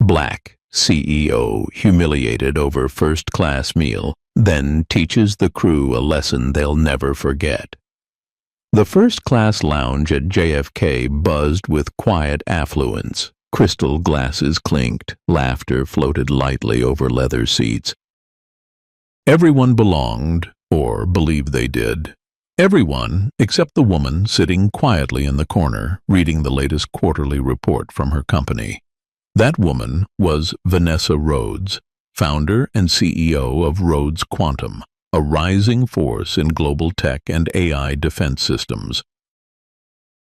Black, CEO, humiliated over first-class meal, then teaches the crew a lesson they'll never forget. The first-class lounge at JFK buzzed with quiet affluence. Crystal glasses clinked, laughter floated lightly over leather seats. Everyone belonged, or believed they did. Everyone except the woman sitting quietly in the corner, reading the latest quarterly report from her company. That woman was Vanessa Rhodes, founder and CEO of Rhodes Quantum, a rising force in global tech and AI defense systems.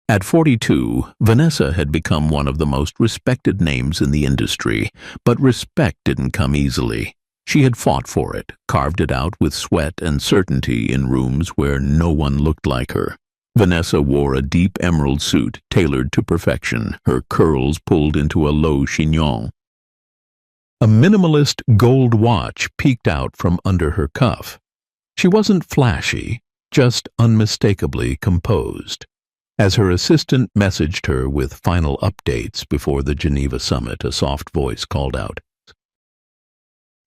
At 42, Vanessa had become one of the most respected names in the industry, but respect didn't come easily. She had fought for it, carved it out with sweat and certainty in rooms where no one looked like her. Vanessa wore a deep emerald suit tailored to perfection, her curls pulled into a low chignon. A minimalist gold watch peeked out from under her cuff. She wasn't flashy, just unmistakably composed. As her assistant messaged her with final updates before the Geneva summit, a soft voice called out,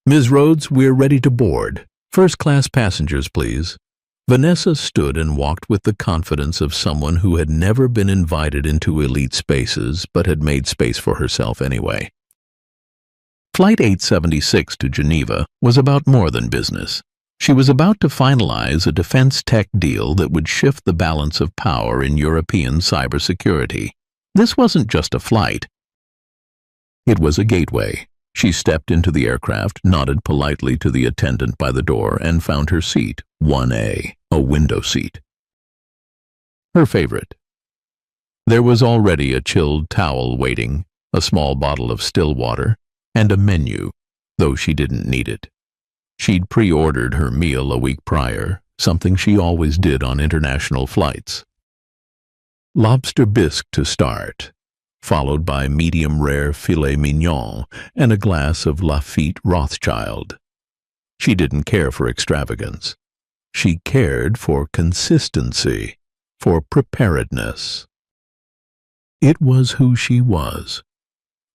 "Ms. Rhodes, we're ready to board. First-class passengers, please." Vanessa stood and walked with the confidence of someone who had never been invited into elite spaces but had made space for herself anyway. Flight 876 to Geneva was about more than business. She was about to finalize a defense tech deal that would shift the balance of power in European cybersecurity. This wasn't just a flight. It was a gateway. She stepped into the aircraft, nodded politely to the attendant by the door, and found her seat, 1A, a window seat. Her favorite. There was already a chilled towel waiting, a small bottle of still water, and a menu, though she didn't need it. She'd pre-ordered her meal a week prior, something she always did on international flights. Lobster bisque to start, followed by medium-rare filet mignon and a glass of Lafite Rothschild. She didn't care for extravagance. She cared for consistency, for preparedness. It was who she was.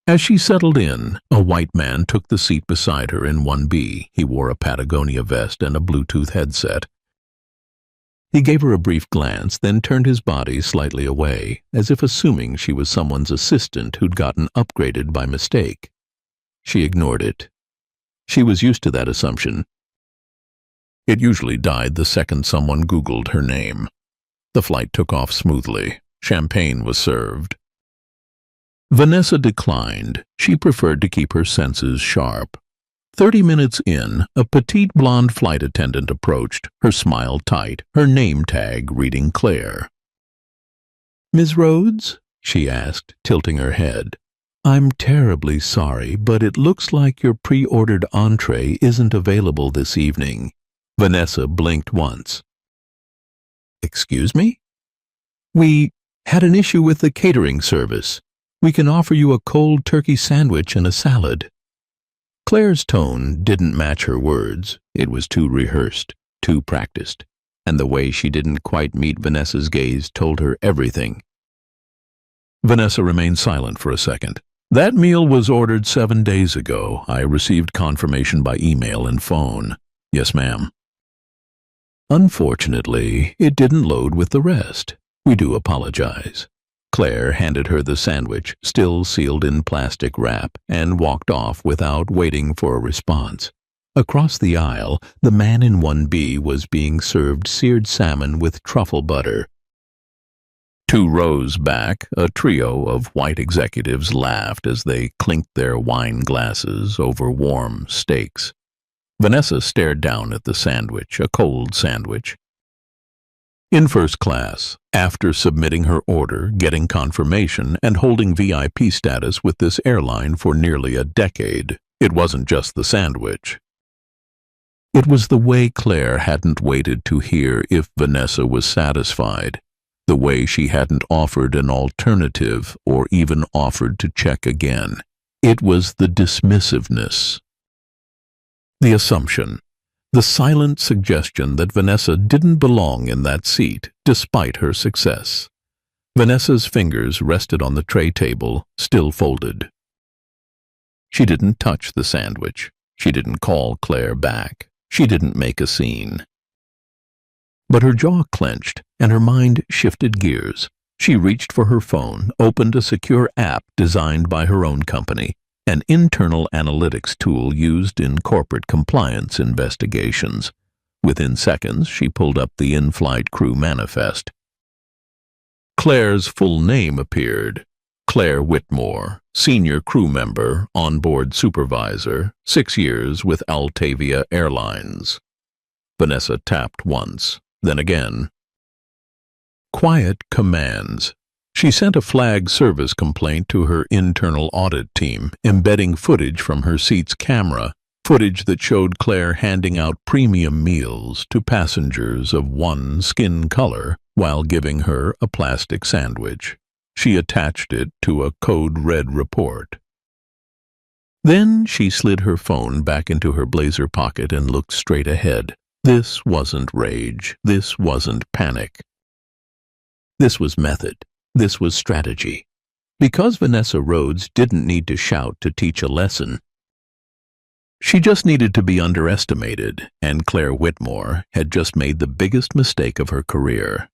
As she settled in, a white man took the seat beside her in 1B. He wore a Patagonia vest and a Bluetooth headset. He gave her a brief glance, then turned his body slightly away, as if assuming she was someone's assistant who'd gotten upgraded by mistake. She ignored it. She was used to that assumption. It usually died the second someone Googled her name. The flight took off smoothly. Champagne was served. Vanessa declined. She preferred to keep her senses sharp. 30 minutes in, a petite blonde flight attendant approached, her smile tight, her name tag reading Claire. "Ms. Rhodes?" she asked, tilting her head. "I'm terribly sorry, but it looks like your pre-ordered entree isn't available this evening." Vanessa blinked once. "Excuse me?" "We had an issue with the catering service. We can offer you a cold turkey sandwich and a salad." Claire's tone didn't match her words. It was too rehearsed, too practiced, and the way she didn't quite meet Vanessa's gaze told her everything. Vanessa remained silent for a second. "That meal was ordered 7 days ago. I received confirmation by email and phone." "Yes, ma'am." "Unfortunately, it didn't load with the rest. We do apologize." Claire handed her the sandwich, still sealed in plastic wrap, and walked off without waiting for a response. Across the aisle, the man in 1B was being served seared salmon with truffle butter. 2 rows back, a trio of white executives laughed as they clinked their wine glasses over warm steaks. Vanessa stared down at the sandwich, a cold sandwich. In first class, after submitting her order, getting confirmation, and holding VIP status with this airline for nearly a decade, it wasn't just the sandwich. It was the way Claire hadn't waited to hear if Vanessa was satisfied, the way she hadn't offered an alternative or even offered to check again. It was the dismissiveness, the assumption, the silent suggestion that Vanessa didn't belong in that seat, despite her success. Vanessa's fingers rested on the tray table, still folded. She didn't touch the sandwich. She didn't call Claire back. She didn't make a scene. But her jaw clenched, and her mind shifted gears. She reached for her phone, opened a secure app designed by her own company, an internal analytics tool used in corporate compliance investigations. Within seconds, she pulled up the in-flight crew manifest. Claire's full name appeared. Claire Whitmore, senior crew member, onboard supervisor, 6 years with Altavia Airlines. Vanessa tapped once, then again. Quiet commands. She sent a flag service complaint to her internal audit team, embedding footage from her seat's camera, footage that showed Claire handing out premium meals to passengers of one skin color while giving her a plastic sandwich. She attached it to a code-red report. Then she slid her phone back into her blazer pocket and looked straight ahead. This wasn't rage. This wasn't panic. This was method. This was strategy. Because Vanessa Rhodes didn't need to shout to teach a lesson, she just needed to be underestimated, and Claire Whitmore had just made the biggest mistake of her career.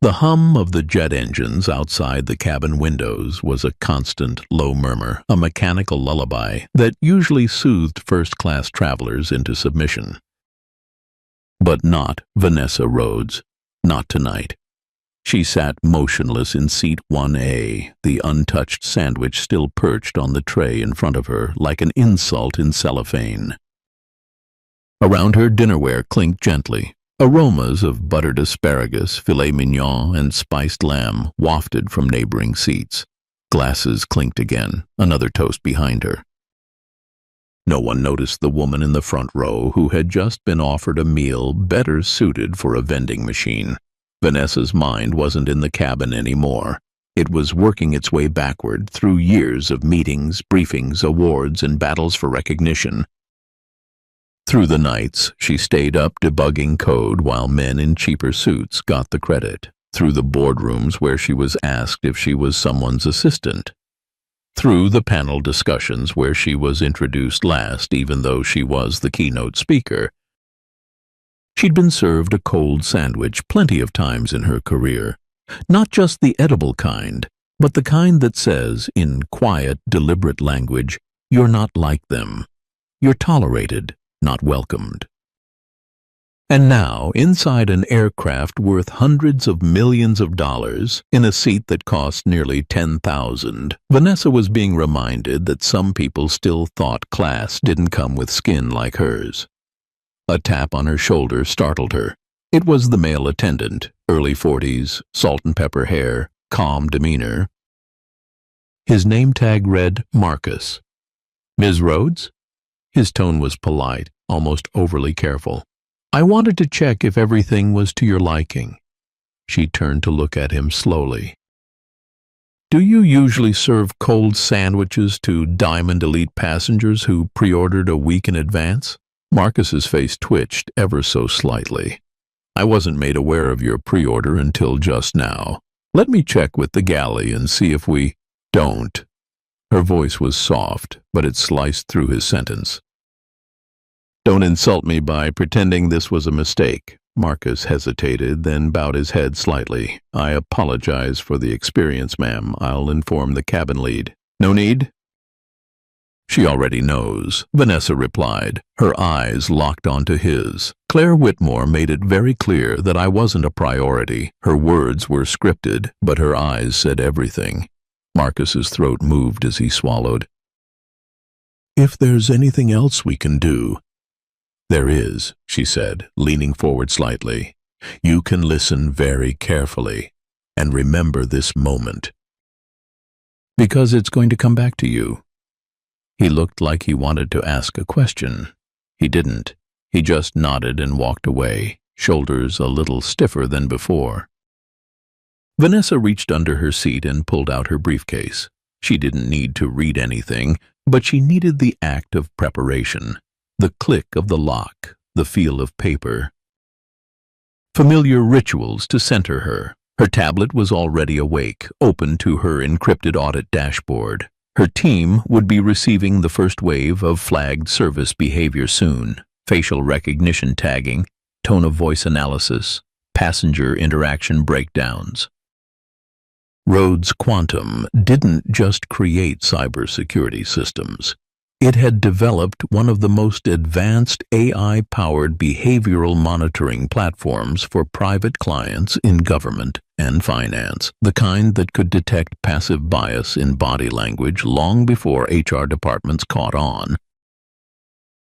The hum of the jet engines outside the cabin windows was a constant, low murmur, a mechanical lullaby that usually soothed first-class travelers into submission. But not Vanessa Rhodes. Not tonight. She sat motionless in seat 1A, the untouched sandwich still perched on the tray in front of her like an insult in cellophane. Around her, dinnerware clinked gently. Aromas of buttered asparagus, filet mignon, and spiced lamb wafted from neighboring seats. Glasses clinked again, another toast behind her. No one noticed the woman in the front row who had just been offered a meal better suited for a vending machine. Vanessa's mind wasn't in the cabin anymore. It was working its way backward through years of meetings, briefings, awards, and battles for recognition. Through the nights, she stayed up debugging code while men in cheaper suits got the credit. Through the boardrooms where she was asked if she was someone's assistant. Through the panel discussions where she was introduced last even though she was the keynote speaker. She'd been served a cold sandwich plenty of times in her career. Not just the edible kind, but the kind that says, in quiet, deliberate language, "You're not like them. You're tolerated, not welcomed." And now, inside an aircraft worth hundreds of millions of dollars, in a seat that cost nearly $10,000, Vanessa was being reminded that some people still thought class didn't come with skin like hers. A tap on her shoulder startled her. It was the male attendant, early 40s, salt and pepper hair, calm demeanor. His name tag read Marcus. "Ms. Rhodes?" His tone was polite, almost overly careful. "I wanted to check if everything was to your liking." She turned to look at him slowly. "Do you usually serve cold sandwiches to Diamond Elite passengers who pre-ordered a week in advance?" Marcus's face twitched ever so slightly. "I wasn't made aware of your pre-order until just now. Let me check with the galley and see if we don't." Her voice was soft, but it sliced through his sentence. "Don't insult me by pretending this was a mistake." Marcus hesitated, then bowed his head slightly. "I apologize for the experience, ma'am. I'll inform the cabin lead." "No need?" "She already knows," Vanessa replied, her eyes locked onto his. "Claire Whitmore made it very clear that I wasn't a priority. Her words were scripted, but her eyes said everything." Marcus's throat moved as he swallowed. "If there's anything else we can do—" "There is," she said, leaning forward slightly. "You can listen very carefully, and remember this moment. Because it's going to come back to you." He looked like he wanted to ask a question. He didn't. He just nodded and walked away, shoulders a little stiffer than before. Vanessa reached under her seat and pulled out her briefcase. She didn't need to read anything, but she needed the act of preparation. The click of the lock, the feel of paper. Familiar rituals to center her. Her tablet was already awake, open to her encrypted audit dashboard. Her team would be receiving the first wave of flagged service behavior soon: facial recognition tagging, tone of voice analysis, passenger interaction breakdowns. Rhodes Quantum didn't just create cybersecurity systems. It had developed one of the most advanced AI-powered behavioral monitoring platforms for private clients in government and finance, the kind that could detect passive bias in body language long before HR departments caught on.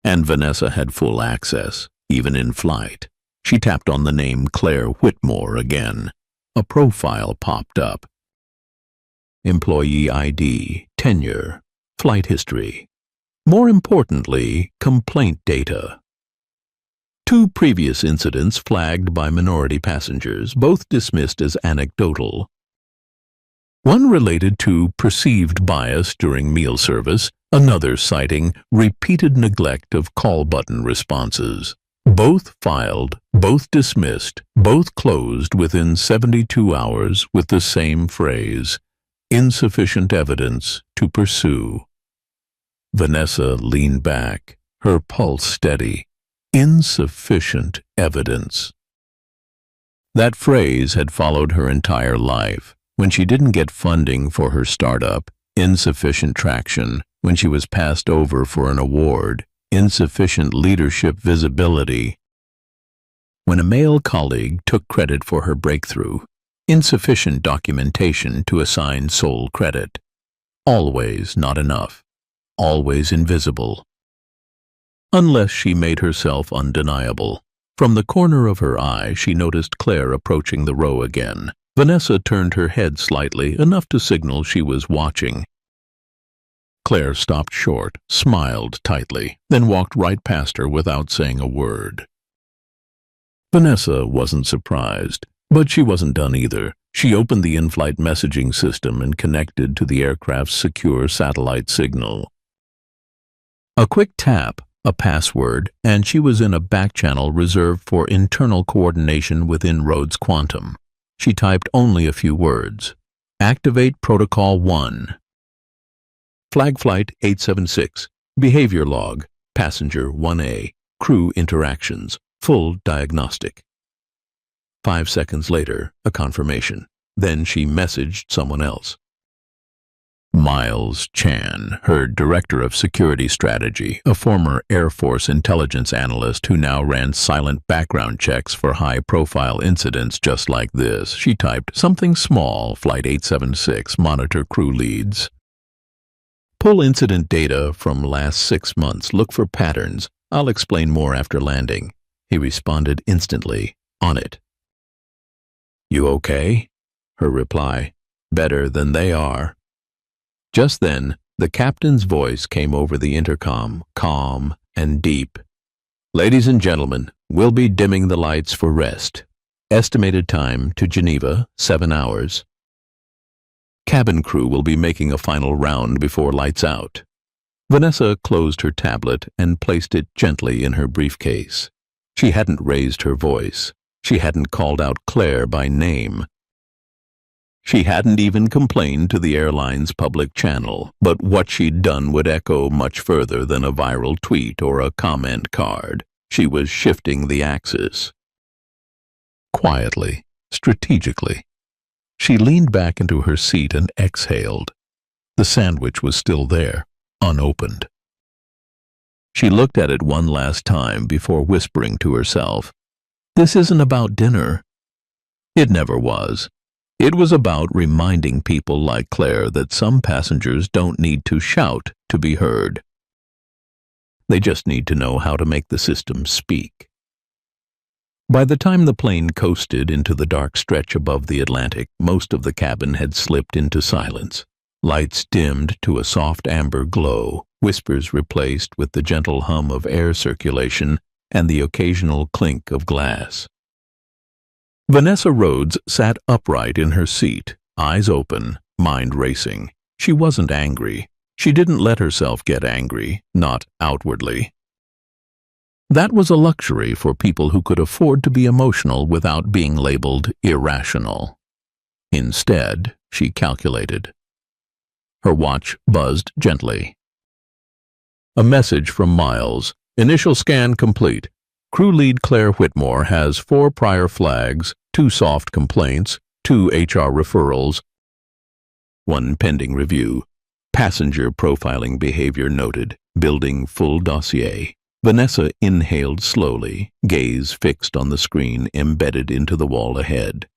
And Vanessa had full access, even in flight. She tapped on the name Claire Whitmore again. A profile popped up. Employee ID, tenure, flight history. More importantly, complaint data. 2 previous incidents flagged by minority passengers, both dismissed as anecdotal. One related to perceived bias during meal service, another citing repeated neglect of call button responses. Both filed, both dismissed, both closed within 72 hours with the same phrase: insufficient evidence to pursue. Vanessa leaned back, her pulse steady. Insufficient evidence. That phrase had followed her entire life. When she didn't get funding for her startup, insufficient traction. When she was passed over for an award, insufficient leadership visibility. When a male colleague took credit for her breakthrough, insufficient documentation to assign sole credit. Always not enough. Always invisible. Unless she made herself undeniable. From the corner of her eye, she noticed Claire approaching the row again. Vanessa turned her head slightly, enough to signal she was watching. Claire stopped short, smiled tightly, then walked right past her without saying a word. Vanessa wasn't surprised, but she wasn't done either. She opened the in-flight messaging system and connected to the aircraft's secure satellite signal. A quick tap, a password, and she was in a back channel reserved for internal coordination within Rhodes Quantum. She typed only a few words. Activate Protocol 1. Flag Flight 876. Behavior log. Passenger 1A. Crew interactions. Full diagnostic. 5 seconds later, a confirmation. Then she messaged someone else. Miles Chan, her director of security strategy, a former Air Force intelligence analyst who now ran silent background checks for high-profile incidents just like this. She typed, something small, Flight 876, monitor crew leads. Pull incident data from last 6 months. Look for patterns. I'll explain more after landing. He responded instantly, on it. You okay? Her reply, better than they are. Just then, the captain's voice came over the intercom, calm and deep. Ladies and gentlemen, we'll be dimming the lights for rest. Estimated time to Geneva, 7 hours. Cabin crew will be making a final round before lights out. Vanessa closed her tablet and placed it gently in her briefcase. She hadn't raised her voice. She hadn't called out Claire by name. She hadn't even complained to the airline's public channel, but what she'd done would echo much further than a viral tweet or a comment card. She was shifting the axis. Quietly, strategically. She leaned back into her seat and exhaled. The sandwich was still there, unopened. She looked at it one last time before whispering to herself, "This isn't about dinner." It never was. It was about reminding people like Claire that some passengers don't need to shout to be heard. They just need to know how to make the system speak. By the time the plane coasted into the dark stretch above the Atlantic, most of the cabin had slipped into silence. Lights dimmed to a soft amber glow, whispers replaced with the gentle hum of air circulation and the occasional clink of glass. Vanessa Rhodes sat upright in her seat, eyes open, mind racing. She wasn't angry. She didn't let herself get angry, not outwardly. That was a luxury for people who could afford to be emotional without being labeled irrational. Instead, she calculated. Her watch buzzed gently. A message from Miles. Initial scan complete. Crew lead Claire Whitmore has 4 prior flags, 2 soft complaints, 2 HR referrals, 1 pending review. Passenger profiling behavior noted. Building full dossier. Vanessa inhaled slowly, gaze fixed on the screen embedded into the wall ahead.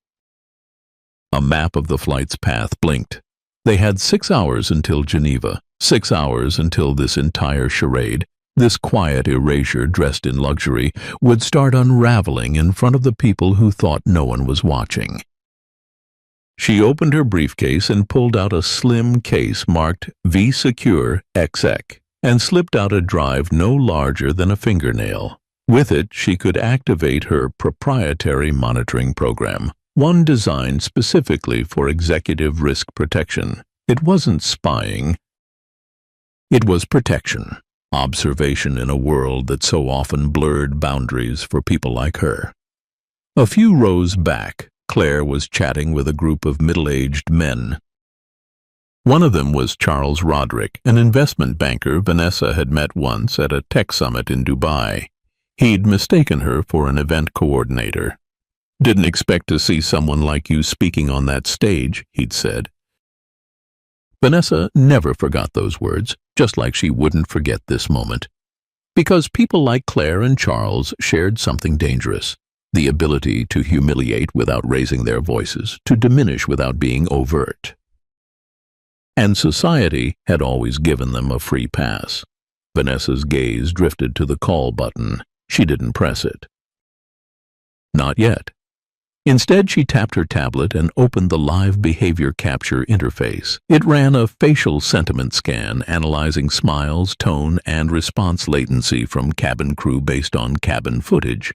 A map of the flight's path blinked. They had 6 hours until Geneva, 6 hours until this entire charade, this quiet erasure dressed in luxury, would start unraveling in front of the people who thought no one was watching. She opened her briefcase and pulled out a slim case marked V-Secure XX and slipped out a drive no larger than a fingernail. With it, she could activate her proprietary monitoring program, one designed specifically for executive risk protection. It wasn't spying. It was protection, observation in a world that so often blurred boundaries for people like her. A few rows back, Claire was chatting with a group of middle-aged men. One of them was Charles Roderick, an investment banker Vanessa had met once at a tech summit in Dubai. He'd mistaken her for an event coordinator. "Didn't expect to see someone like you speaking on that stage," he'd said. Vanessa never forgot those words, just like she wouldn't forget this moment. Because people like Claire and Charles shared something dangerous. The ability to humiliate without raising their voices, to diminish without being overt. And society had always given them a free pass. Vanessa's gaze drifted to the call button. She didn't press it. Not yet. Instead, she tapped her tablet and opened the live behavior capture interface. It ran a facial sentiment scan, analyzing smiles, tone, and response latency from cabin crew based on cabin footage.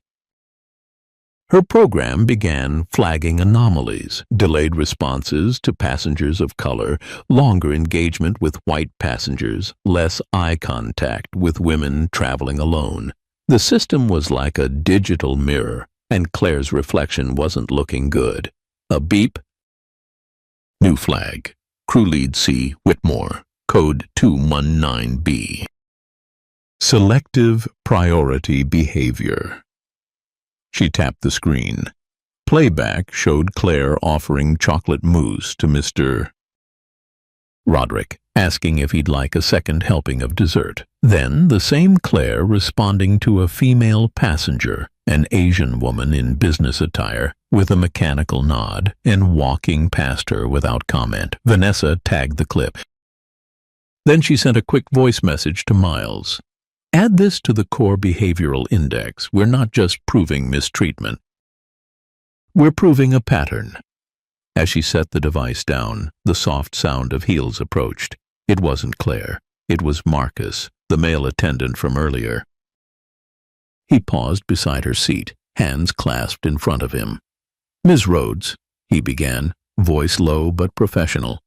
Her program began flagging anomalies, delayed responses to passengers of color, longer engagement with white passengers, less eye contact with women traveling alone. The system was like a digital mirror, and Claire's reflection wasn't looking good. A beep. New flag. Crew lead C. Whitmore. Code 219B. Selective priority behavior. She tapped the screen. Playback showed Claire offering chocolate mousse to Mr. Roderick, asking if he'd like a second helping of dessert. Then the same Claire responding to a female passenger, an Asian woman in business attire, with a mechanical nod, and walking past her without comment. Vanessa tagged the clip. Then she sent a quick voice message to Miles. Add this to the core behavioral index. We're not just proving mistreatment. We're proving a pattern. As she set the device down, the soft sound of heels approached. It wasn't Claire. It was Marcus, the male attendant from earlier. He paused beside her seat, hands clasped in front of him. "Ms. Rhodes," he began, voice low but professional.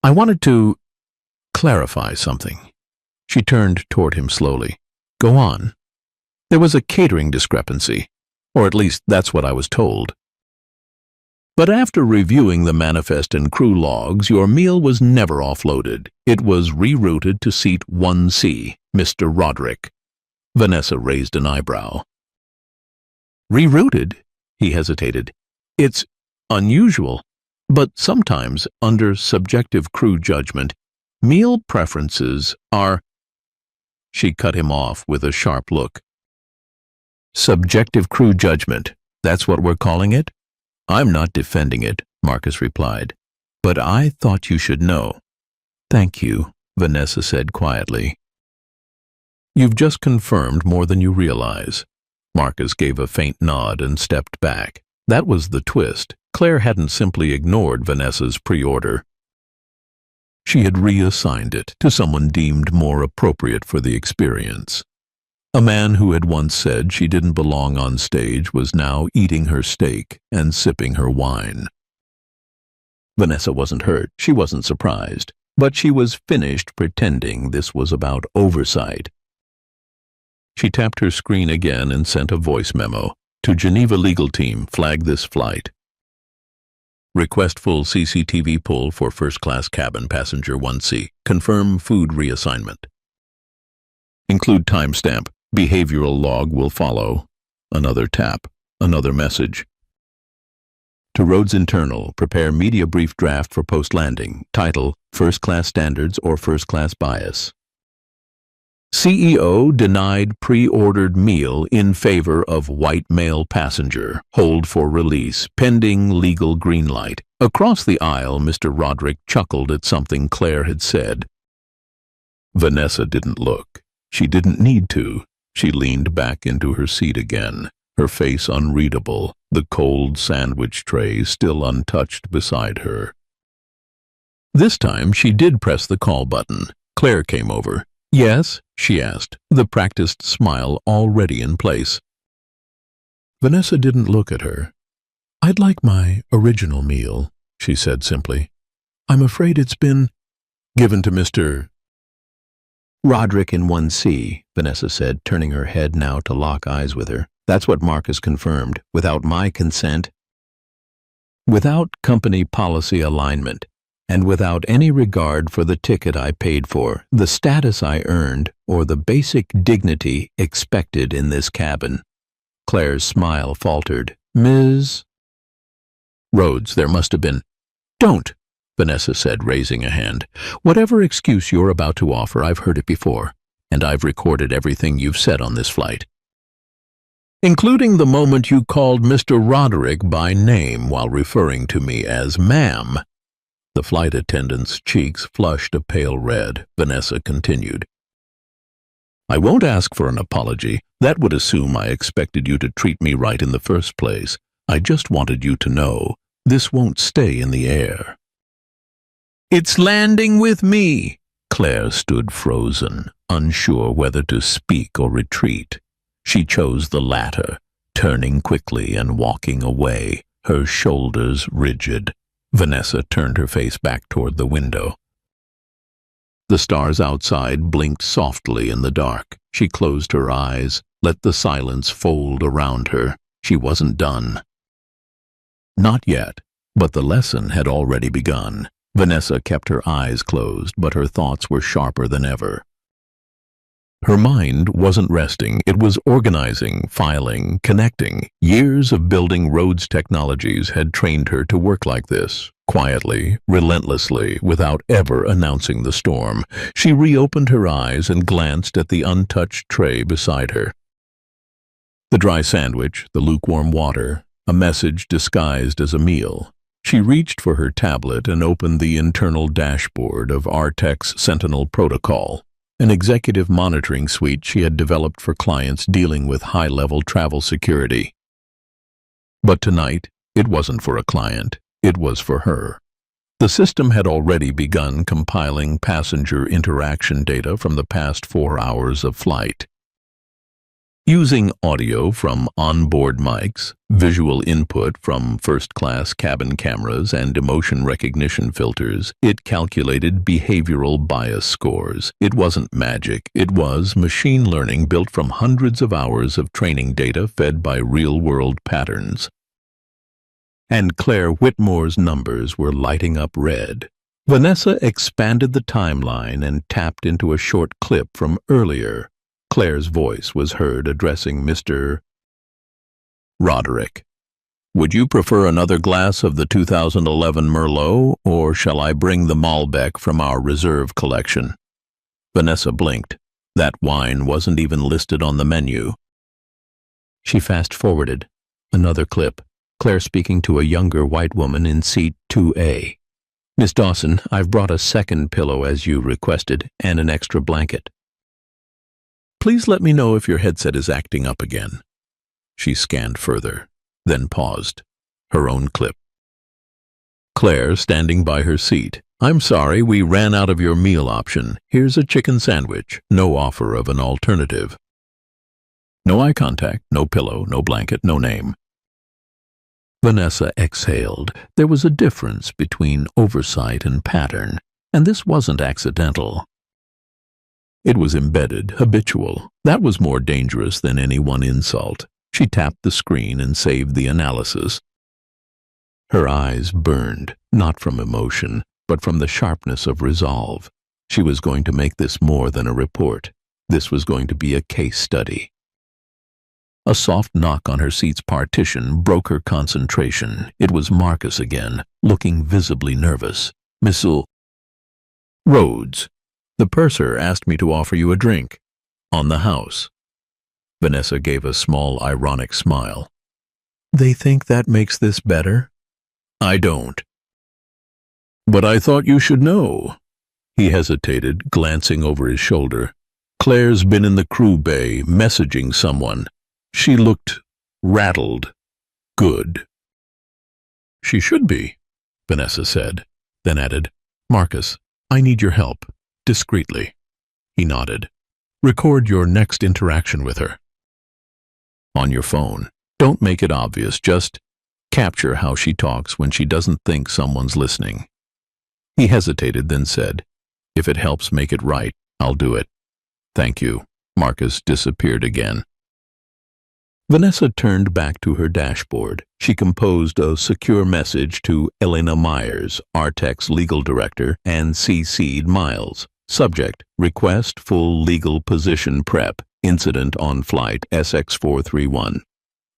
"I wanted to clarify something." She turned toward him slowly. "Go on." "There was a catering discrepancy, or at least that's what I was told. But after reviewing the manifest and crew logs, your meal was never offloaded. It was rerouted to seat 1C, Mr. Roderick." Vanessa raised an eyebrow. "Rerouted?" He hesitated. "It's unusual, but sometimes, under subjective crew judgment, meal preferences are—" She cut him off with a sharp look. "Subjective crew judgment, that's what we're calling it?" "I'm not defending it," Marcus replied. "But I thought you should know." "Thank you," Vanessa said quietly. "You've just confirmed more than you realize." Marcus gave a faint nod and stepped back. That was the twist. Claire hadn't simply ignored Vanessa's pre-order. She had reassigned it to someone deemed more appropriate for the experience. A man who had once said she didn't belong on stage was now eating her steak and sipping her wine. Vanessa wasn't hurt, she wasn't surprised, but she was finished pretending this was about oversight. She tapped her screen again and sent a voice memo. "To Geneva legal team, flag this flight." Request full CCTV pull for first-class cabin passenger 1C. Confirm food reassignment. Include timestamp. Behavioral log will follow. Another tap. Another message. To Rhodes Internal, prepare media brief draft for post-landing. Title, First-Class Standards or First-Class Bias. CEO denied pre-ordered meal in favor of white male passenger. Hold for release, pending legal green light. Across the aisle, Mr. Roderick chuckled at something Claire had said. Vanessa didn't look. She didn't need to. She leaned back into her seat again, her face unreadable, the cold sandwich tray still untouched beside her. This time she did press the call button. Claire came over. Yes, she asked, the practiced smile already in place. Vanessa didn't look at her. I'd like my original meal, she said simply. I'm afraid it's been given to Mr. Roderick in 1C, Vanessa said, turning her head now to lock eyes with her. That's what Marcus confirmed, without my consent. Without company policy alignment, and without any regard for the ticket I paid for, the status I earned, or the basic dignity expected in this cabin. Claire's smile faltered. Ms. Rhodes, there must have been. Don't, Vanessa said, raising a hand. Whatever excuse you're about to offer, I've heard it before, and I've recorded everything you've said on this flight. Including the moment you called Mr. Roderick by name while referring to me as ma'am. The flight attendant's cheeks flushed a pale red. Vanessa continued. I won't ask for an apology. That would assume I expected you to treat me right in the first place. I just wanted you to know this won't stay in the air. It's landing with me. Claire stood frozen, unsure whether to speak or retreat. She chose the latter, turning quickly and walking away, her shoulders rigid. Vanessa turned her face back toward the window. The stars outside blinked softly in the dark. She closed her eyes, let the silence fold around her. She wasn't done. Not yet, but the lesson had already begun. Vanessa kept her eyes closed, but her thoughts were sharper than ever. Her mind wasn't resting. It was organizing, filing, connecting. Years of building Rhodes Technologies had trained her to work like this, quietly, relentlessly, without ever announcing the storm. She reopened her eyes and glanced at the untouched tray beside her. The dry sandwich, the lukewarm water, a message disguised as a meal. She reached for her tablet and opened the internal dashboard of Artec's Sentinel Protocol, an executive monitoring suite she had developed for clients dealing with high-level travel security. But tonight, it wasn't for a client. It was for her. The system had already begun compiling passenger interaction data from the past 4 hours of flight. Using audio from onboard mics, visual input from first-class cabin cameras, and emotion recognition filters, it calculated behavioral bias scores. It wasn't magic. It was machine learning built from hundreds of hours of training data fed by real-world patterns. And Claire Whitmore's numbers were lighting up red. Vanessa expanded the timeline and tapped into a short clip from earlier. Claire's voice was heard addressing Mr. Roderick. Would you prefer another glass of the 2011 Merlot, or shall I bring the Malbec from our reserve collection? Vanessa blinked. That wine wasn't even listed on the menu. She fast-forwarded. Another clip. Claire speaking to a younger white woman in seat 2A. Miss Dawson, I've brought a second pillow as you requested, and an extra blanket. Please let me know if your headset is acting up again. She scanned further, then paused. Her own clip. Claire, standing by her seat. I'm sorry, we ran out of your meal option. Here's a chicken sandwich. No offer of an alternative. No eye contact, no pillow, no blanket, no name. Vanessa exhaled. There was a difference between oversight and pattern, and this wasn't accidental. It was embedded, habitual. That was more dangerous than any one insult. She tapped the screen and saved the analysis. Her eyes burned, not from emotion, but from the sharpness of resolve. She was going to make this more than a report. This was going to be a case study. A soft knock on her seat's partition broke her concentration. It was Marcus again, looking visibly nervous. "Mrs. Rhodes, the purser asked me to offer you a drink. On the house." Vanessa gave a small, ironic smile. "They think that makes this better?" "I don't." "But I thought you should know." He hesitated, glancing over his shoulder. "Claire's been in the crew bay, messaging someone. She looked rattled. Good." "She should be," Vanessa said, then added, "Marcus, I need your help, discreetly." He nodded. "Record your next interaction with her. On your phone. Don't make it obvious, just capture how she talks when she doesn't think someone's listening." He hesitated, then said, "If it helps make it right, I'll do it." "Thank you." Marcus disappeared again. Vanessa turned back to her dashboard. She composed a secure message to Elena Myers, Artec's legal director, and CC'd Miles. Subject: Request full legal position prep. Incident on flight SX431.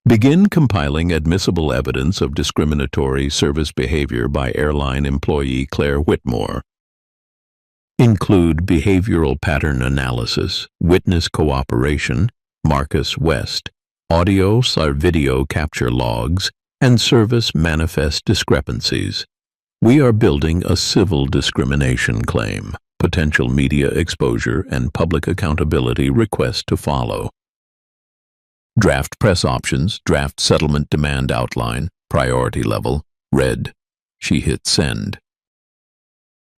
Begin compiling admissible evidence of discriminatory service behavior by airline employee Claire Whitmore. Include behavioral pattern analysis, witness cooperation, Marcus West, audio/video capture logs, and service manifest discrepancies. We are building a civil discrimination claim. Potential media exposure and public accountability request to follow. Draft press options, draft settlement demand outline, priority level, red. She hit send.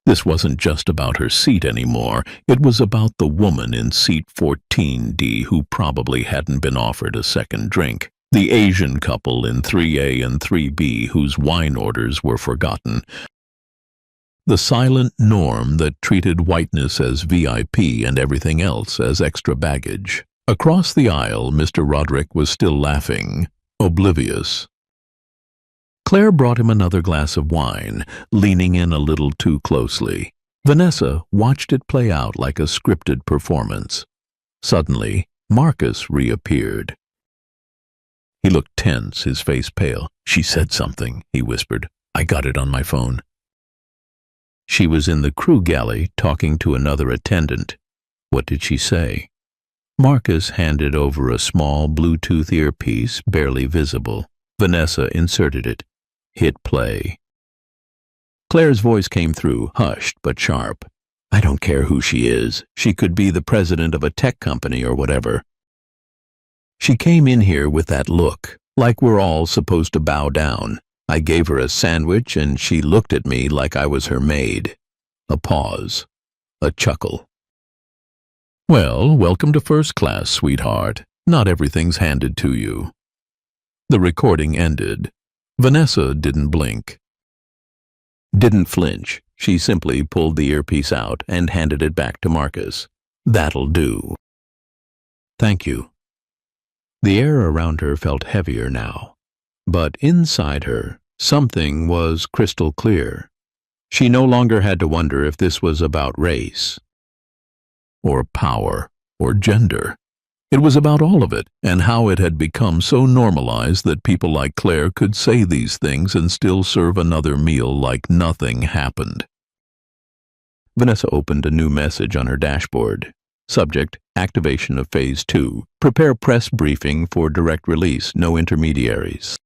This wasn't just about her seat anymore. It was about the woman in seat 14D who probably hadn't been offered a second drink. The Asian couple in 3A and 3B whose wine orders were forgotten. The silent norm that treated whiteness as VIP and everything else as extra baggage. Across the aisle, Mr. Roderick was still laughing, oblivious. Claire brought him another glass of wine, leaning in a little too closely. Vanessa watched it play out like a scripted performance. Suddenly, Marcus reappeared. He looked tense, his face pale. "She said something," he whispered. "I got it on my phone." She was in the crew galley talking to another attendant. What did she say? Marcus handed over a small Bluetooth earpiece, barely visible. Vanessa inserted it. Hit play. Claire's voice came through, hushed but sharp. "I don't care who she is. She could be the president of a tech company or whatever. She came in here with that look, like we're all supposed to bow down. I gave her a sandwich and she looked at me like I was her maid." A pause. A chuckle. "Well, welcome to first class, sweetheart. Not everything's handed to you." The recording ended. Vanessa didn't blink. Didn't flinch. She simply pulled the earpiece out and handed it back to Marcus. "That'll do." "Thank you." The air around her felt heavier now. But inside her, something was crystal clear. She no longer had to wonder if this was about race, or power, or gender. It was about all of it, and how it had become so normalized that people like Claire could say these things and still serve another meal like nothing happened. Vanessa opened a new message on her dashboard. Subject: Activation of Phase 2. Prepare press briefing for direct release, no intermediaries.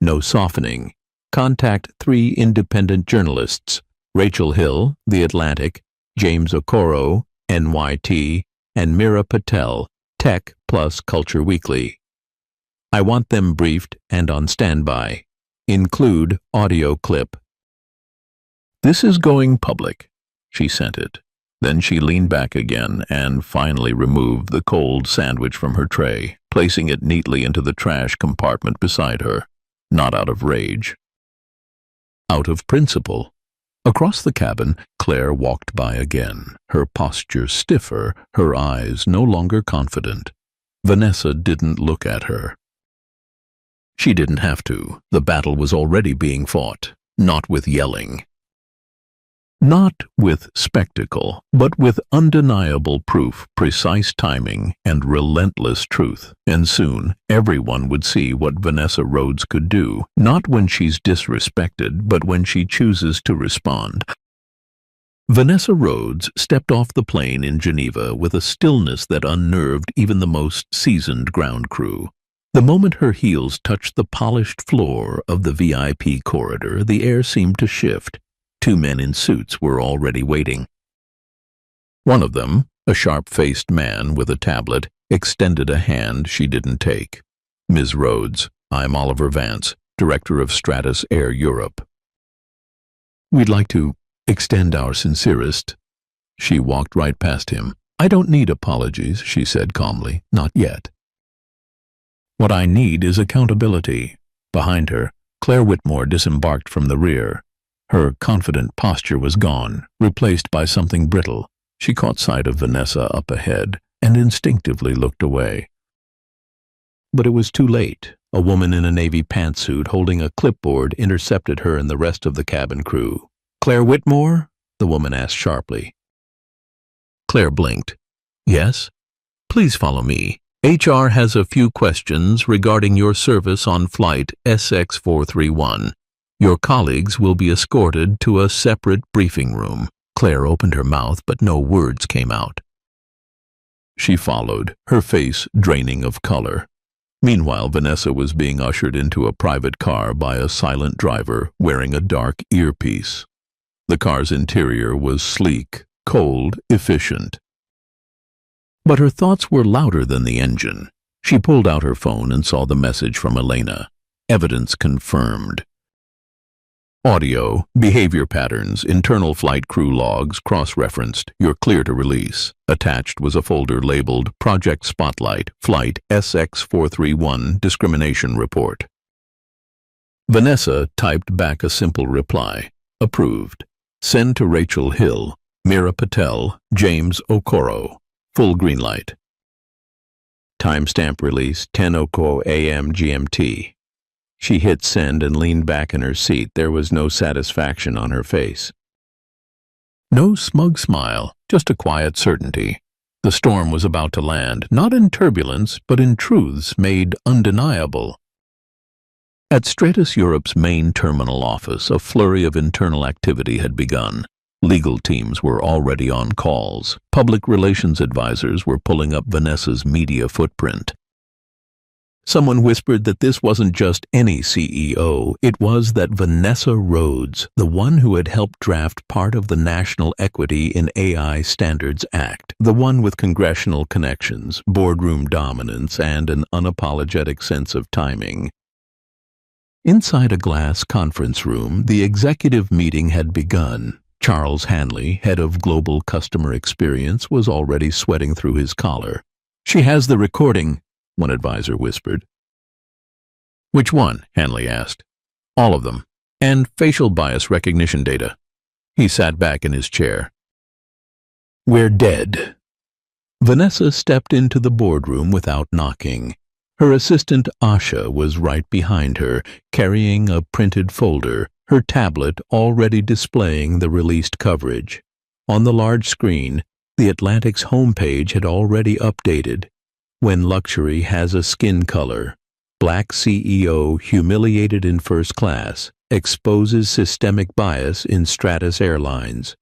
No softening. Contact 3 independent journalists: Rachel Hill, The Atlantic, James Okoro, NYT, and Mira Patel, Tech plus Culture Weekly. I want them briefed and on standby. Include audio clip. "This is going public." She sent it. Then she leaned back again and finally removed the cold sandwich from her tray, placing it neatly into the trash compartment beside her. Not out of rage. Out of principle. Across the cabin, Claire walked by again, her posture stiffer, her eyes no longer confident. Vanessa didn't look at her. She didn't have to. The battle was already being fought, not with yelling. Not with spectacle, but with undeniable proof, precise timing, and relentless truth. And soon, everyone would see what Vanessa Rhodes could do, not when she's disrespected, but when she chooses to respond. Vanessa Rhodes stepped off the plane in Geneva with a stillness that unnerved even the most seasoned ground crew. The moment her heels touched the polished floor of the VIP corridor, the air seemed to shift. Two men in suits were already waiting. One of them, a sharp-faced man with a tablet, extended a hand she didn't take. "Ms. Rhodes, I'm Oliver Vance, Director of Stratus Air Europe. We'd like to extend our sincerest." She walked right past him. "I don't need apologies," she said calmly. "Not yet. What I need is accountability." Behind her, Claire Whitmore disembarked from the rear. Her confident posture was gone, replaced by something brittle. She caught sight of Vanessa up ahead and instinctively looked away. But it was too late. A woman in a navy pantsuit holding a clipboard intercepted her and the rest of the cabin crew. "Claire Whitmore?" the woman asked sharply. Claire blinked. "Yes? Please follow me. HR has a few questions regarding your service on flight SX431. Your colleagues will be escorted to a separate briefing room." Claire opened her mouth, but no words came out. She followed, her face draining of color. Meanwhile, Vanessa was being ushered into a private car by a silent driver wearing a dark earpiece. The car's interior was sleek, cold, efficient. But her thoughts were louder than the engine. She pulled out her phone and saw the message from Elena. Evidence confirmed. Audio, behavior patterns, internal flight crew logs, cross-referenced. You're clear to release. Attached was a folder labeled Project Spotlight, Flight SX431 Discrimination Report. Vanessa typed back a simple reply. Approved. Send to Rachel Hill, Mira Patel, James Okoro. Full green light. Timestamp release 10:00 a.m. GMT. She hit send and leaned back in her seat. There was no satisfaction on her face. No smug smile, just a quiet certainty. The storm was about to land, not in turbulence, but in truths made undeniable. At Stratus Europe's main terminal office, a flurry of internal activity had begun. Legal teams were already on calls. Public relations advisors were pulling up Vanessa's media footprint. Someone whispered that this wasn't just any CEO, it was that Vanessa Rhodes, the one who had helped draft part of the National Equity in AI Standards Act, the one with congressional connections, boardroom dominance, and an unapologetic sense of timing. Inside a glass conference room, the executive meeting had begun. Charles Hanley, head of Global Customer Experience, was already sweating through his collar. "She has the recording," one advisor whispered. "Which one?" Hanley asked. "All of them. And facial bias recognition data." He sat back in his chair. "We're dead." Vanessa stepped into the boardroom without knocking. Her assistant Asha was right behind her, carrying a printed folder, her tablet already displaying the released coverage. On the large screen, the Atlantic's homepage had already updated. When luxury has a skin color, Black CEO humiliated in first class, exposes systemic bias in Stratus Airlines.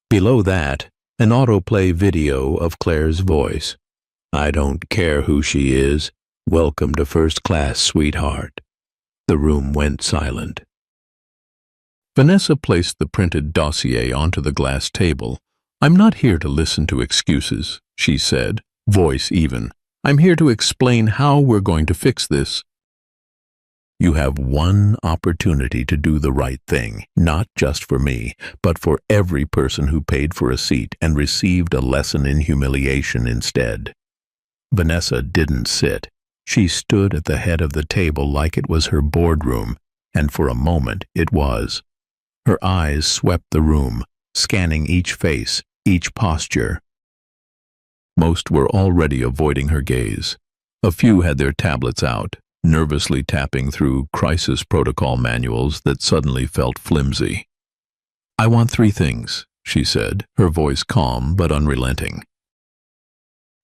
Below that, an autoplay video of Claire's voice. "I don't care who she is. Welcome to first class, sweetheart." The room went silent. Vanessa placed the printed dossier onto the glass table. "I'm not here to listen to excuses," she said, voice even. "I'm here to explain how we're going to fix this. You have one opportunity to do the right thing, not just for me, but for every person who paid for a seat and received a lesson in humiliation instead." Vanessa didn't sit. She stood at the head of the table like it was her boardroom, and for a moment it was. Her eyes swept the room, scanning each face, each posture. Most were already avoiding her gaze. A few had their tablets out, nervously tapping through crisis protocol manuals that suddenly felt flimsy. "I want 3 things," she said, her voice calm but unrelenting.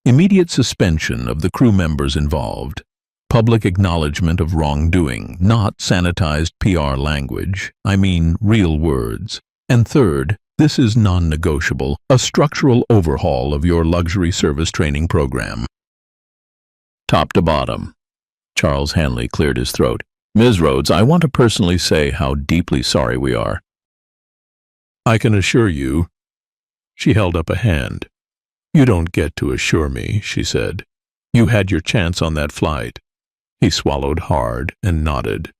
Immediate suspension of the crew members involved, public acknowledgement of wrongdoing, not sanitized PR language, I mean real words, and third, this is non-negotiable, a structural overhaul of your luxury service training program. Top to bottom. Charles Hanley cleared his throat. "Ms. Rhodes, I want to personally say how deeply sorry we are." "I can assure you." She held up a hand. "You don't get to assure me," she said. "You had your chance on that flight." He swallowed hard and nodded.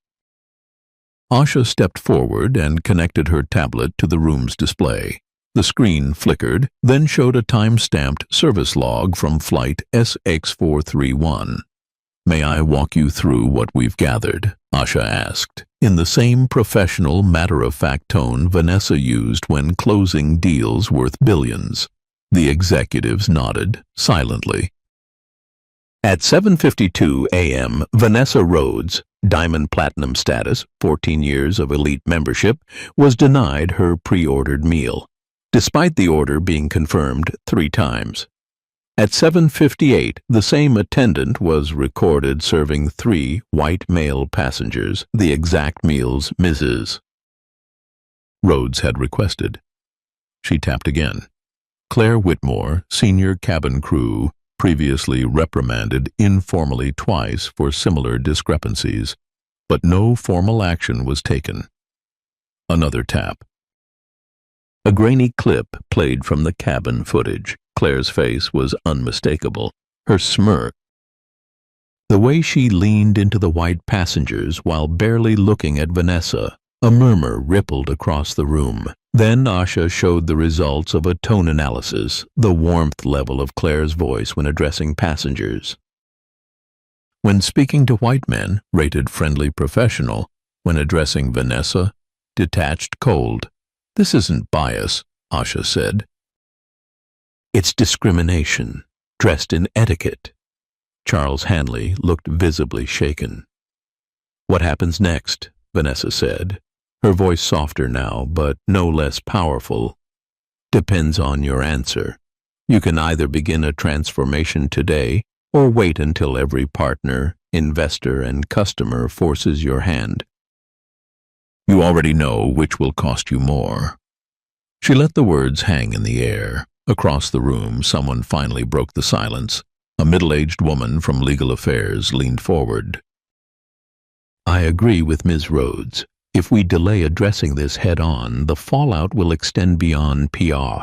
Asha stepped forward and connected her tablet to the room's display. The screen flickered, then showed a time-stamped service log from flight SX431. "May I walk you through what we've gathered?" Asha asked, in the same professional, matter-of-fact tone Vanessa used when closing deals worth billions. The executives nodded, silently. At 7:52 a.m., Vanessa Rhodes, Diamond Platinum status, 14 years of elite membership, was denied her pre-ordered meal, despite the order being confirmed 3 times. At 7:58, the same attendant was recorded serving 3 white male passengers the exact meals Mrs. Rhodes had requested. She tapped again. Claire Whitmore, senior cabin crew, previously reprimanded informally twice for similar discrepancies, but no formal action was taken. Another tap. A grainy clip played from the cabin footage. Claire's face was unmistakable. Her smirk. The way she leaned into the white passengers while barely looking at Vanessa. A murmur rippled across the room. Then Asha showed the results of a tone analysis, the warmth level of Claire's voice when addressing passengers. When speaking to white men, rated friendly professional. When addressing Vanessa, detached cold. "This isn't bias," Asha said. "It's discrimination, dressed in etiquette." Charles Hanley looked visibly shaken. "What happens next?" Vanessa said, her voice softer now, but no less powerful. "Depends on your answer. You can either begin a transformation today or wait until every partner, investor, and customer forces your hand. You already know which will cost you more." She let the words hang in the air. Across the room, someone finally broke the silence. A middle-aged woman from legal affairs leaned forward. "I agree with Ms. Rhodes. If we delay addressing this head-on, the fallout will extend beyond PR.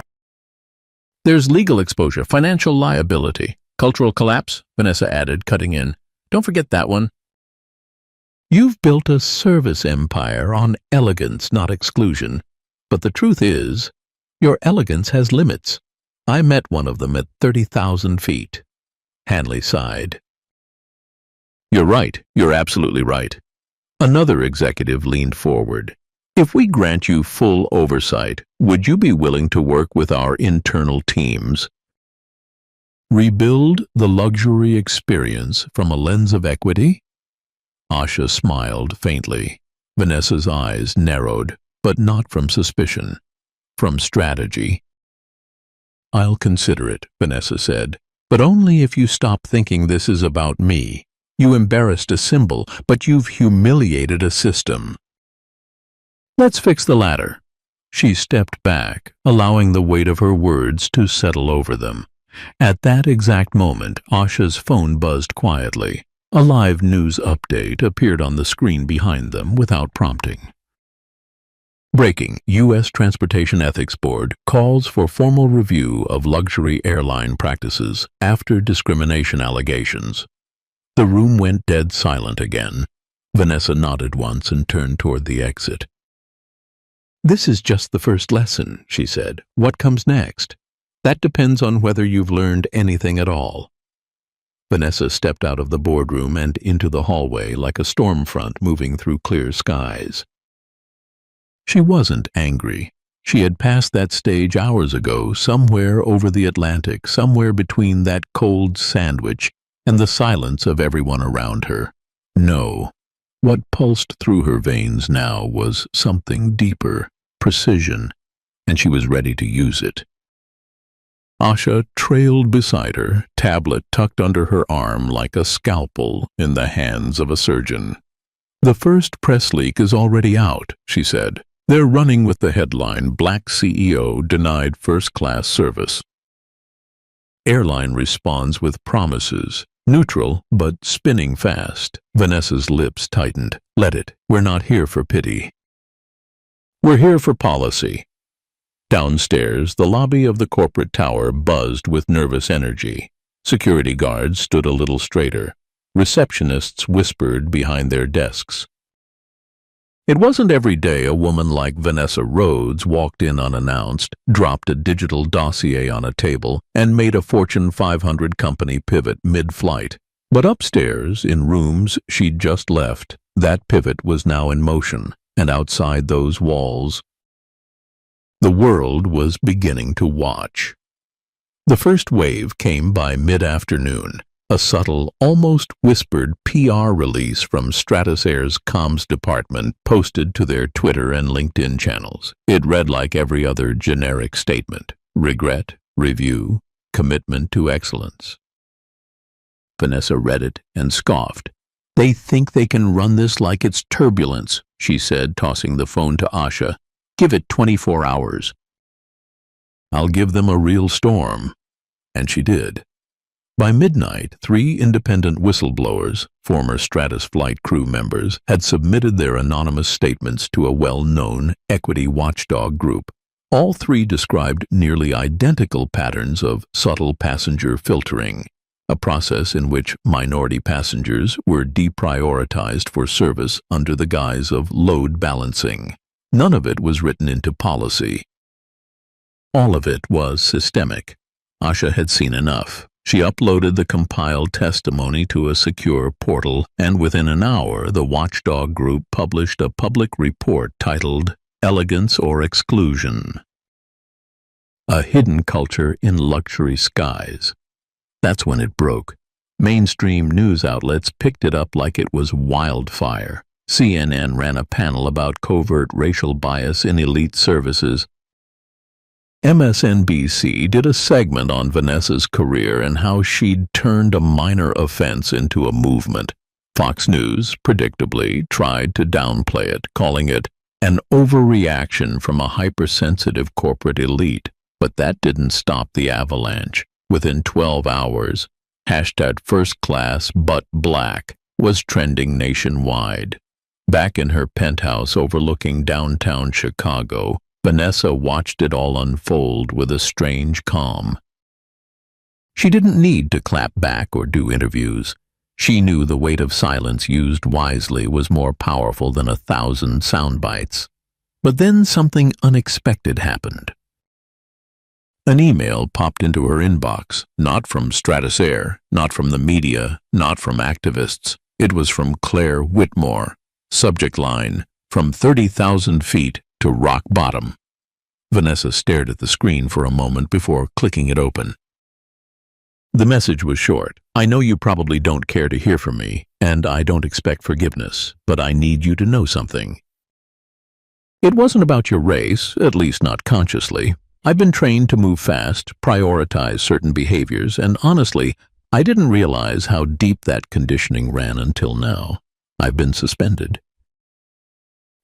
There's legal exposure, financial liability, cultural collapse," Vanessa added, cutting in. "Don't forget that one." "You've built a service empire on elegance, not exclusion. But the truth is, your elegance has limits. I met one of them at 30,000 feet. Hanley sighed. "You're right. You're absolutely right." Another executive leaned forward. "If we grant you full oversight, would you be willing to work with our internal teams? Rebuild the luxury experience from a lens of equity?" Asha smiled faintly. Vanessa's eyes narrowed, but not from suspicion, from strategy. "I'll consider it," Vanessa said, "but only if you stop thinking this is about me. You embarrassed a symbol, but you've humiliated a system. Let's fix the latter." She stepped back, allowing the weight of her words to settle over them. At that exact moment, Asha's phone buzzed quietly. A live news update appeared on the screen behind them without prompting. Breaking. U.S. Transportation Ethics Board calls for formal review of luxury airline practices after discrimination allegations. The room went dead silent again. Vanessa nodded once and turned toward the exit. "This is just the first lesson," she said. "What comes next? That depends on whether you've learned anything at all." Vanessa stepped out of the boardroom and into the hallway like a storm front moving through clear skies. She wasn't angry. She had passed that stage hours ago, somewhere over the Atlantic, somewhere between that cold sandwich and the silence of everyone around her. No. What pulsed through her veins now was something deeper, precision, and she was ready to use it. Asha trailed beside her, tablet tucked under her arm like a scalpel in the hands of a surgeon. "The first press leak is already out," she said. "They're running with the headline, 'Black CEO Denied First-Class Service.' Airline responds with promises. Neutral, but spinning fast." Vanessa's lips tightened. "Let it. We're not here for pity. We're here for policy." Downstairs, the lobby of the corporate tower buzzed with nervous energy. Security guards stood a little straighter. Receptionists whispered behind their desks. It wasn't every day a woman like Vanessa Rhodes walked in unannounced, dropped a digital dossier on a table, and made a Fortune 500 company pivot mid-flight. But upstairs, in rooms she'd just left, that pivot was now in motion, and outside those walls, the world was beginning to watch. The first wave came by mid-afternoon. A subtle, almost whispered PR release from Stratosair's comms department posted to their Twitter and LinkedIn channels. It read like every other generic statement: regret, review, commitment to excellence. Vanessa read it and scoffed. "They think they can run this like it's turbulence," she said, tossing the phone to Asha. "Give it 24 hours. I'll give them a real storm." And she did. By midnight, 3 independent whistleblowers, former Stratus flight crew members, had submitted their anonymous statements to a well-known equity watchdog group. All 3 described nearly identical patterns of subtle passenger filtering, a process in which minority passengers were deprioritized for service under the guise of load balancing. None of it was written into policy. All of it was systemic. Asha had seen enough. She uploaded the compiled testimony to a secure portal, and within an hour the watchdog group published a public report titled "Elegance or Exclusion: A Hidden Culture in Luxury Skies." That's when it broke. Mainstream news outlets picked it up like it was wildfire. CNN ran a panel about covert racial bias in elite services. MSNBC did a segment on Vanessa's career and how she'd turned a minor offense into a movement. Fox News, predictably, tried to downplay it, calling it an overreaction from a hypersensitive corporate elite. But that didn't stop the avalanche. Within 12 hours, #FirstClassButBlack was trending nationwide. Back in her penthouse overlooking downtown Chicago, Vanessa watched it all unfold with a strange calm. She didn't need to clap back or do interviews. She knew the weight of silence used wisely was more powerful than 1,000 sound bites. But then something unexpected happened. An email popped into her inbox, not from Stratosair, not from the media, not from activists. It was from Claire Whitmore. Subject line: "From 30,000 feet to rock bottom." Vanessa stared at the screen for a moment before clicking it open. The message was short. "I know you probably don't care to hear from me, and I don't expect forgiveness, but I need you to know something. It wasn't about your race, at least not consciously. I've been trained to move fast, prioritize certain behaviors, and honestly, I didn't realize how deep that conditioning ran until now. I've been suspended.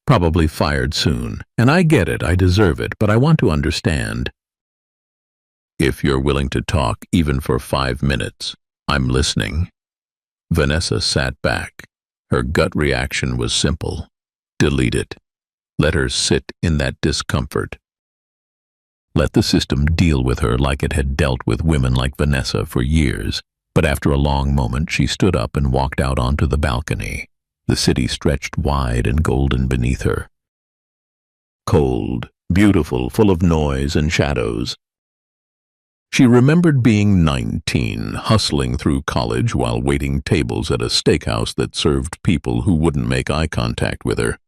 Probably fired soon, and I get it, I deserve it, but I want to understand. If you're willing to talk, even for 5 minutes, I'm listening." Vanessa sat back. Her gut reaction was simple. Delete it. Let her sit in that discomfort. Let the system deal with her like it had dealt with women like Vanessa for years. But after a long moment, she stood up and walked out onto the balcony. The city stretched wide and golden beneath her. Cold, beautiful, full of noise and shadows. She remembered being 19, hustling through college while waiting tables at a steakhouse that served people who wouldn't make eye contact with her.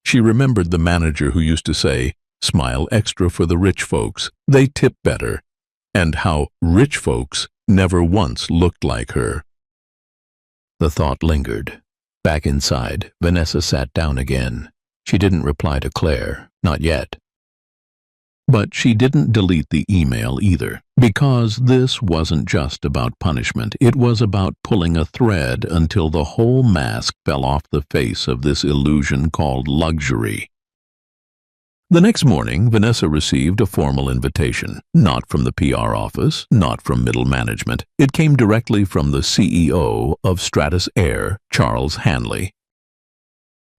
She remembered the manager who used to say, "Smile extra for the rich folks, they tip better," and how rich folks never once looked like her. The thought lingered. Back inside, Vanessa sat down again. She didn't reply to Claire, not yet. But she didn't delete the email either, because this wasn't just about punishment. It was about pulling a thread until the whole mask fell off the face of this illusion called luxury. The next morning, Vanessa received a formal invitation, not from the PR office, not from middle management. It came directly from the CEO of Stratus Air, Charles Hanley.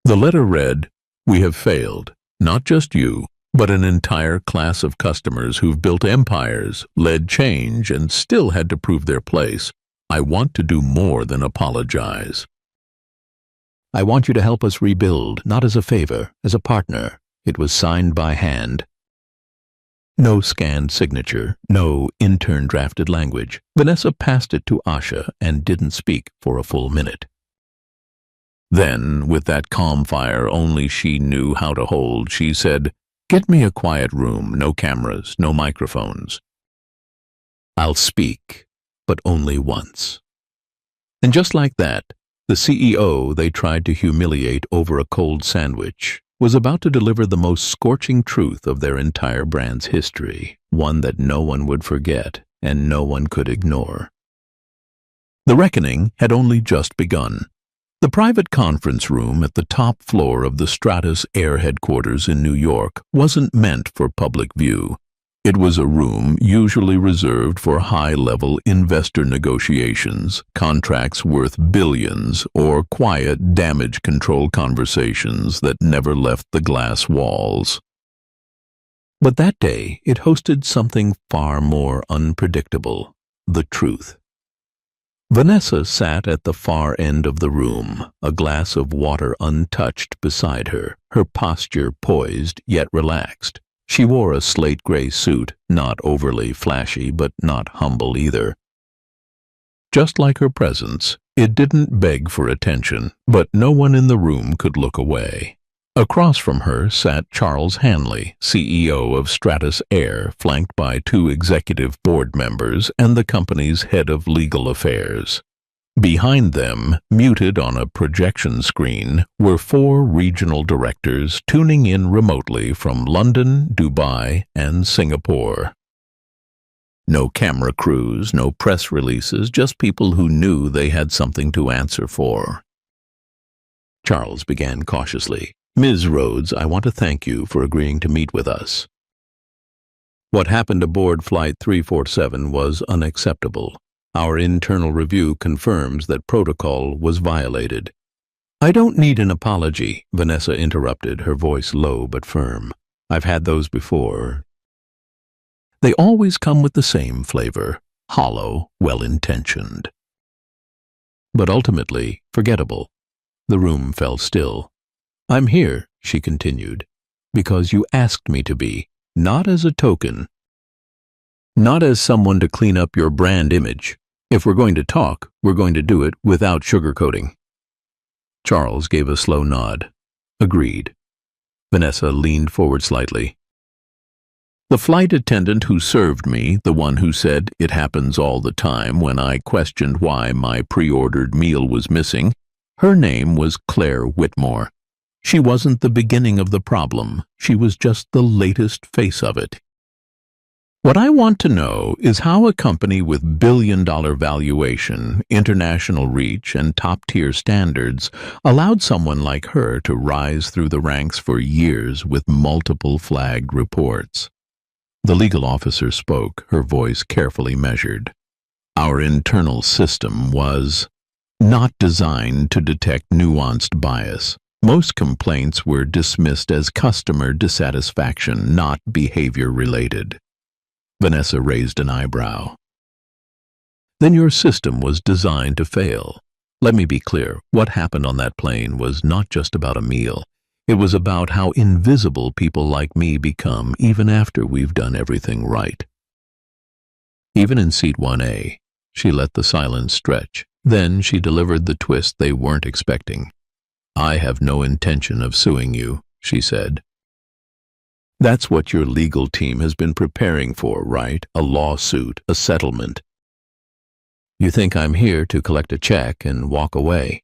The letter read, "We have failed, not just you, but an entire class of customers who've built empires, led change, and still had to prove their place. I want to do more than apologize. I want you to help us rebuild, not as a favor, as a partner." It was signed by hand. No scanned signature, no intern-drafted language. Vanessa passed it to Asha and didn't speak for a full minute. Then, with that calm fire only she knew how to hold, she said, "Get me a quiet room, no cameras, no microphones. I'll speak, but only once." And just like that, the CEO they tried to humiliate over a cold sandwich was about to deliver the most scorching truth of their entire brand's history, one that no one would forget and no one could ignore. The reckoning had only just begun. The private conference room at the top floor of the Stratus Air headquarters in New York wasn't meant for public view. It was a room usually reserved for high-level investor negotiations, contracts worth billions, or quiet damage control conversations that never left the glass walls. But that day, it hosted something far more unpredictable: the truth. Vanessa sat at the far end of the room, a glass of water untouched beside her, her posture poised yet relaxed. She wore a slate-gray suit, not overly flashy, but not humble either. Just like her presence, it didn't beg for attention, but no one in the room could look away. Across from her sat Charles Hanley, CEO of Stratus Air, flanked by 2 executive board members and the company's head of legal affairs. Behind them, muted on a projection screen, were 4 regional directors tuning in remotely from London, Dubai, and Singapore. No camera crews, no press releases, just people who knew they had something to answer for. Charles began cautiously. "Ms. Rhodes, I want to thank you for agreeing to meet with us. What happened aboard Flight 347 was unacceptable. Our internal review confirms that protocol was violated." "I don't need an apology," Vanessa interrupted, her voice low but firm. "I've had those before. They always come with the same flavor, hollow, well-intentioned. But ultimately, forgettable." The room fell still. "I'm here," she continued, "because you asked me to be, not as a token, not as someone to clean up your brand image. If we're going to talk, we're going to do it without sugarcoating." Charles gave a slow nod. "Agreed." Vanessa leaned forward slightly. "The flight attendant who served me, the one who said it happens all the time when I questioned why my pre-ordered meal was missing, her name was Claire Whitmore. She wasn't the beginning of the problem. She was just the latest face of it. What I want to know is how a company with billion-dollar valuation, international reach, and top-tier standards allowed someone like her to rise through the ranks for years with multiple flagged reports." The legal officer spoke, her voice carefully measured. "Our internal system was not designed to detect nuanced bias. Most complaints were dismissed as customer dissatisfaction, not behavior-related." Vanessa raised an eyebrow. "Then your system was designed to fail. Let me be clear, what happened on that plane was not just about a meal. It was about how invisible people like me become even after we've done everything right." Even in seat 1A, she let the silence stretch. Then she delivered the twist they weren't expecting. "I have no intention of suing you," she said. "That's what your legal team has been preparing for, right? A lawsuit, a settlement. You think I'm here to collect a check and walk away?"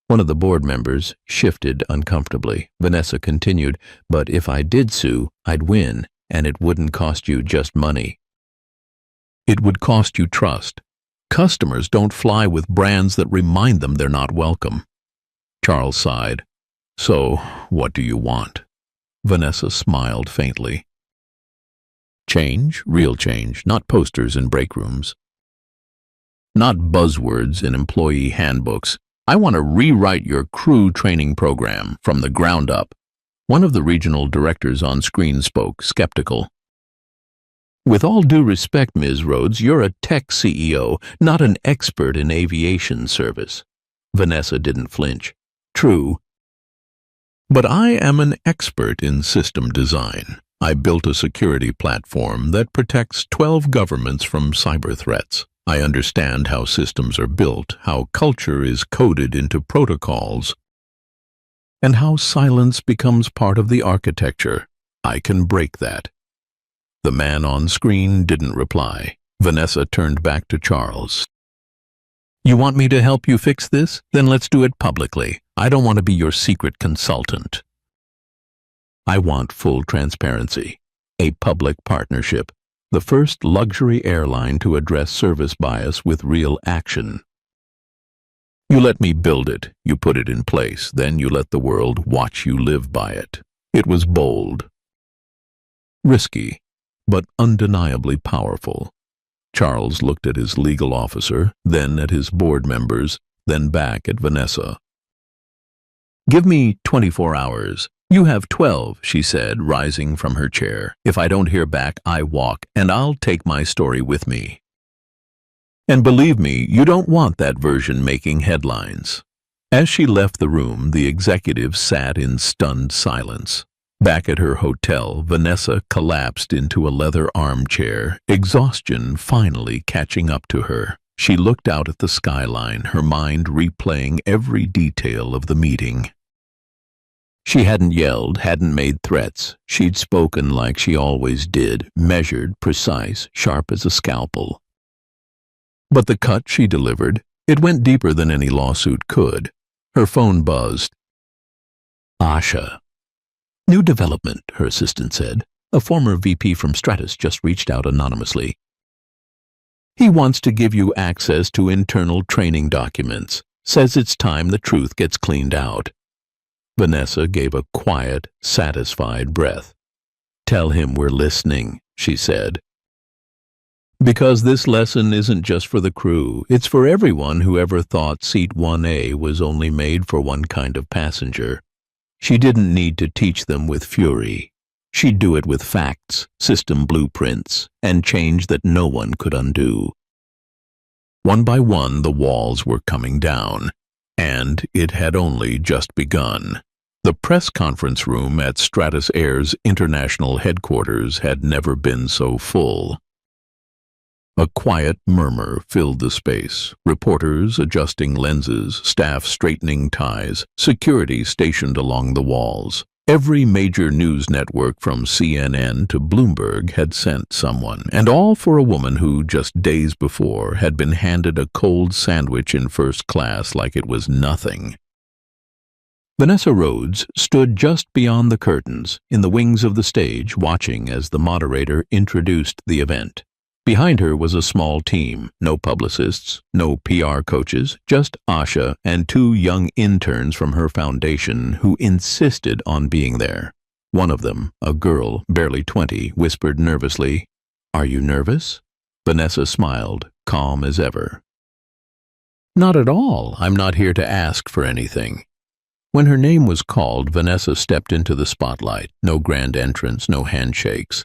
One of the board members shifted uncomfortably. Vanessa continued, "But if I did sue, I'd win, and it wouldn't cost you just money. It would cost you trust. Customers don't fly with brands that remind them they're not welcome." Charles sighed. "So, what do you want?" Vanessa smiled faintly. "Change, real change, not posters in break rooms. Not buzzwords in employee handbooks. I want to rewrite your crew training program from the ground up." One of the regional directors on screen spoke, skeptical. "With all due respect, Ms. Rhodes, you're a tech CEO, not an expert in aviation service." Vanessa didn't flinch. "True. But I am an expert in system design. I built a security platform that protects 12 governments from cyber threats. I understand how systems are built, how culture is coded into protocols, and how silence becomes part of the architecture. I can break that." The man on screen didn't reply. Vanessa turned back to Charles. "You want me to help you fix this? Then let's do it publicly. I don't want to be your secret consultant. I want full transparency, a public partnership, the first luxury airline to address service bias with real action. You let me build it, you put it in place, then you let the world watch you live by it." It was bold, risky, but undeniably powerful. Charles looked at his legal officer, then at his board members, then back at Vanessa. "Give me 24 hours. You have 12, she said, rising from her chair. "If I don't hear back, I walk, and I'll take my story with me. And believe me, you don't want that version making headlines." As she left the room, the executive sat in stunned silence. Back at her hotel, Vanessa collapsed into a leather armchair, exhaustion finally catching up to her. She looked out at the skyline, her mind replaying every detail of the meeting. She hadn't yelled, hadn't made threats. She'd spoken like she always did, measured, precise, sharp as a scalpel. But the cut she delivered, it went deeper than any lawsuit could. Her phone buzzed. "Asha." "New development," her assistant said. "A former VP from Stratus just reached out anonymously. He wants to give you access to internal training documents. Says it's time the truth gets cleaned out." Vanessa gave a quiet, satisfied breath. "Tell him we're listening," she said. "Because this lesson isn't just for the crew. It's for everyone who ever thought Seat 1A was only made for one kind of passenger. She didn't need to teach them with fury. She'd do it with facts, system blueprints, and change that no one could undo." One by one, the walls were coming down, and it had only just begun. The press conference room at Stratus Air's international headquarters had never been so full. A quiet murmur filled the space, reporters adjusting lenses, staff straightening ties, security stationed along the walls. Every major news network from CNN to Bloomberg had sent someone, and all for a woman who, just days before, had been handed a cold sandwich in first class like it was nothing. Vanessa Rhodes stood just beyond the curtains, in the wings of the stage, watching as the moderator introduced the event. Behind her was a small team, no publicists, no PR coaches, just Asha and 2 young interns from her foundation who insisted on being there. One of them, a girl, barely 20, whispered nervously, "Are you nervous?" Vanessa smiled, calm as ever. "Not at all. I'm not here to ask for anything." When her name was called, Vanessa stepped into the spotlight. No grand entrance, no handshakes.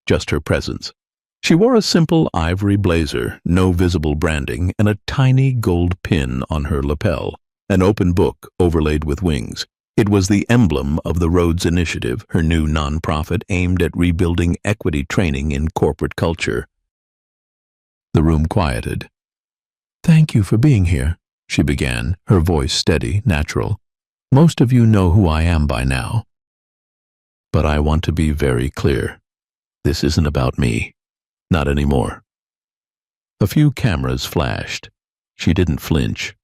Just her presence. She wore a simple ivory blazer, no visible branding, and a tiny gold pin on her lapel, an open book overlaid with wings. It was the emblem of the Rhodes Initiative, her new nonprofit aimed at rebuilding equity training in corporate culture. The room quieted. "Thank you for being here," she began, her voice steady, natural. "Most of you know who I am by now. But I want to be very clear. This isn't about me. Not anymore." A few cameras flashed. She didn't flinch.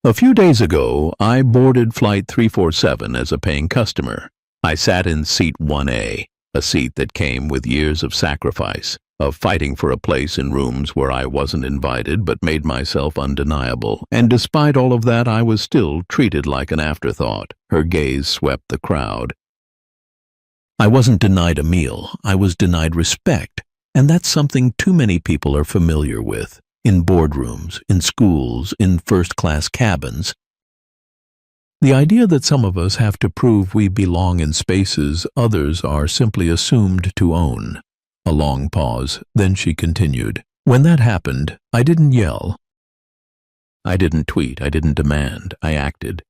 A few days ago, I boarded Flight 347 as a paying customer. I sat in Seat 1A, a seat that came with years of sacrifice, of fighting for a place in rooms where I wasn't invited but made myself undeniable. And despite all of that, I was still treated like an afterthought. Her gaze swept the crowd. I wasn't denied a meal, I was denied respect, and that's something too many people are familiar with. In boardrooms, in schools, in first-class cabins. The idea that some of us have to prove we belong in spaces others are simply assumed to own. A long pause, then she continued. When that happened, I didn't yell. I didn't tweet, I didn't demand, I acted.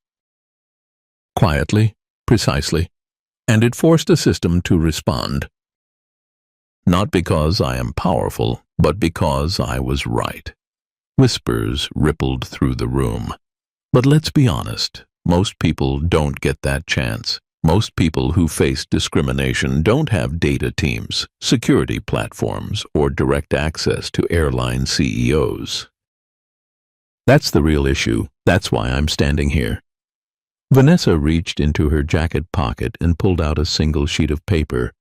Quietly, precisely, and it forced a system to respond. Not because I am powerful, but because I was right. Whispers rippled through the room. But let's be honest, most people don't get that chance. Most people who face discrimination don't have data teams, security platforms, or direct access to airline CEOs. That's the real issue. That's why I'm standing here. Vanessa reached into her jacket pocket and pulled out a single sheet of paper.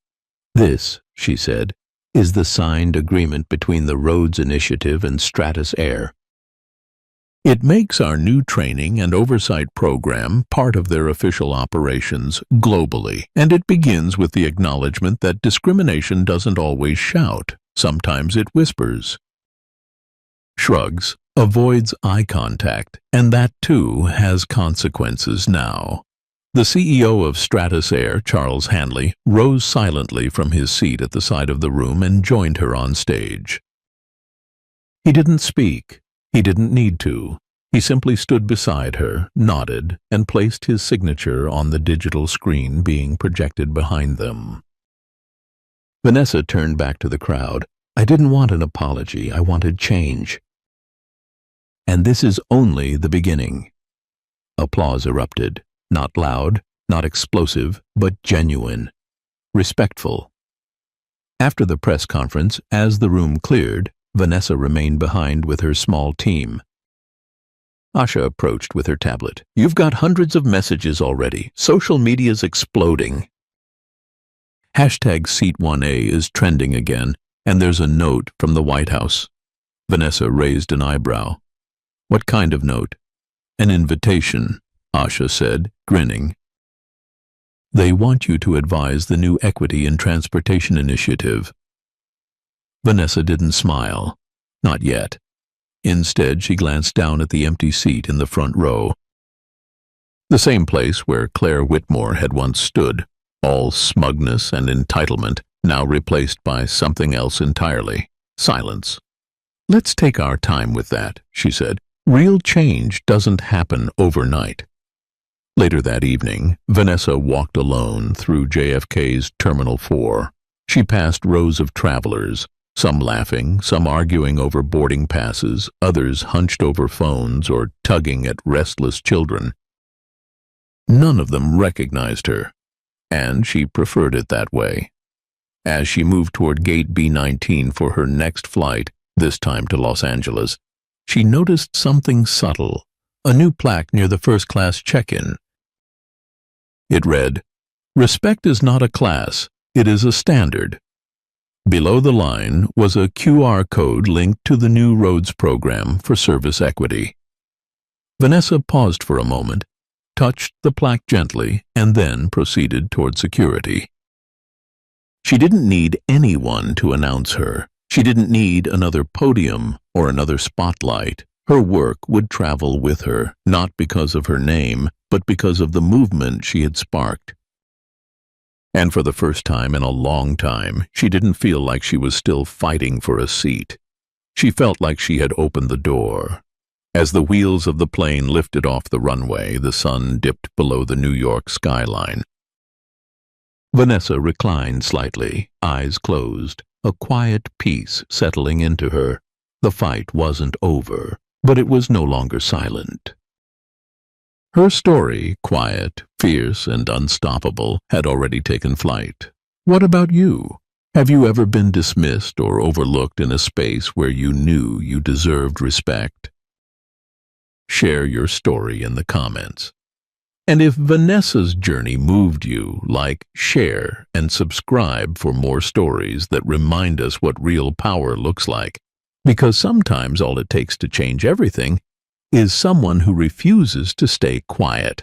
This, she said, is the signed agreement between the Rhodes Initiative and Stratus Air. It makes our new training and oversight program part of their official operations globally, and it begins with the acknowledgement that discrimination doesn't always shout. Sometimes it whispers, shrugs, avoids eye contact, and that too has consequences now. The CEO of Stratus Air, Charles Hanley, rose silently from his seat at the side of the room and joined her on stage. He didn't speak. He didn't need to. He simply stood beside her, nodded, and placed his signature on the digital screen being projected behind them. Vanessa turned back to the crowd. I didn't want an apology. I wanted change. And this is only the beginning. Applause erupted. Not loud, not explosive, but genuine, respectful. After the press conference, as the room cleared, Vanessa remained behind with her small team. Asha approached with her tablet. You've got hundreds of messages already. Social media's exploding. Hashtag Seat 1A is trending again, and there's a note from the White House. Vanessa raised an eyebrow. What kind of note? An invitation, Asha said, grinning. They want you to advise the new Equity in Transportation Initiative. Vanessa didn't smile. Not yet. Instead, she glanced down at the empty seat in the front row. The same place where Claire Whitmore had once stood, all smugness and entitlement, now replaced by something else entirely. Silence. Let's take our time with that, she said. Real change doesn't happen overnight. Later that evening, Vanessa walked alone through JFK's Terminal 4. She passed rows of travelers, some laughing, some arguing over boarding passes, others hunched over phones or tugging at restless children. None of them recognized her, and she preferred it that way. As she moved toward Gate B-19 for her next flight, this time to Los Angeles, she noticed something subtle, a new plaque near the first-class check-in. It read, "Respect is not a class, it is a standard." Below the line was a QR code linked to the new Rhodes program for service equity. Vanessa paused for a moment, touched the plaque gently, and then proceeded toward security. She didn't need anyone to announce her. She didn't need another podium or another spotlight. Her work would travel with her, not because of her name, but because of the movement she had sparked. And for the first time in a long time, she didn't feel like she was still fighting for a seat. She felt like she had opened the door. As the wheels of the plane lifted off the runway, the sun dipped below the New York skyline. Vanessa reclined slightly, eyes closed, a quiet peace settling into her. The fight wasn't over, but it was no longer silent. Her story, quiet, fierce, and unstoppable, had already taken flight. What about you? Have you ever been dismissed or overlooked in a space where you knew you deserved respect? Share your story in the comments. And if Vanessa's journey moved you, like, share, and subscribe for more stories that remind us what real power looks like. Because sometimes all it takes to change everything is someone who refuses to stay quiet.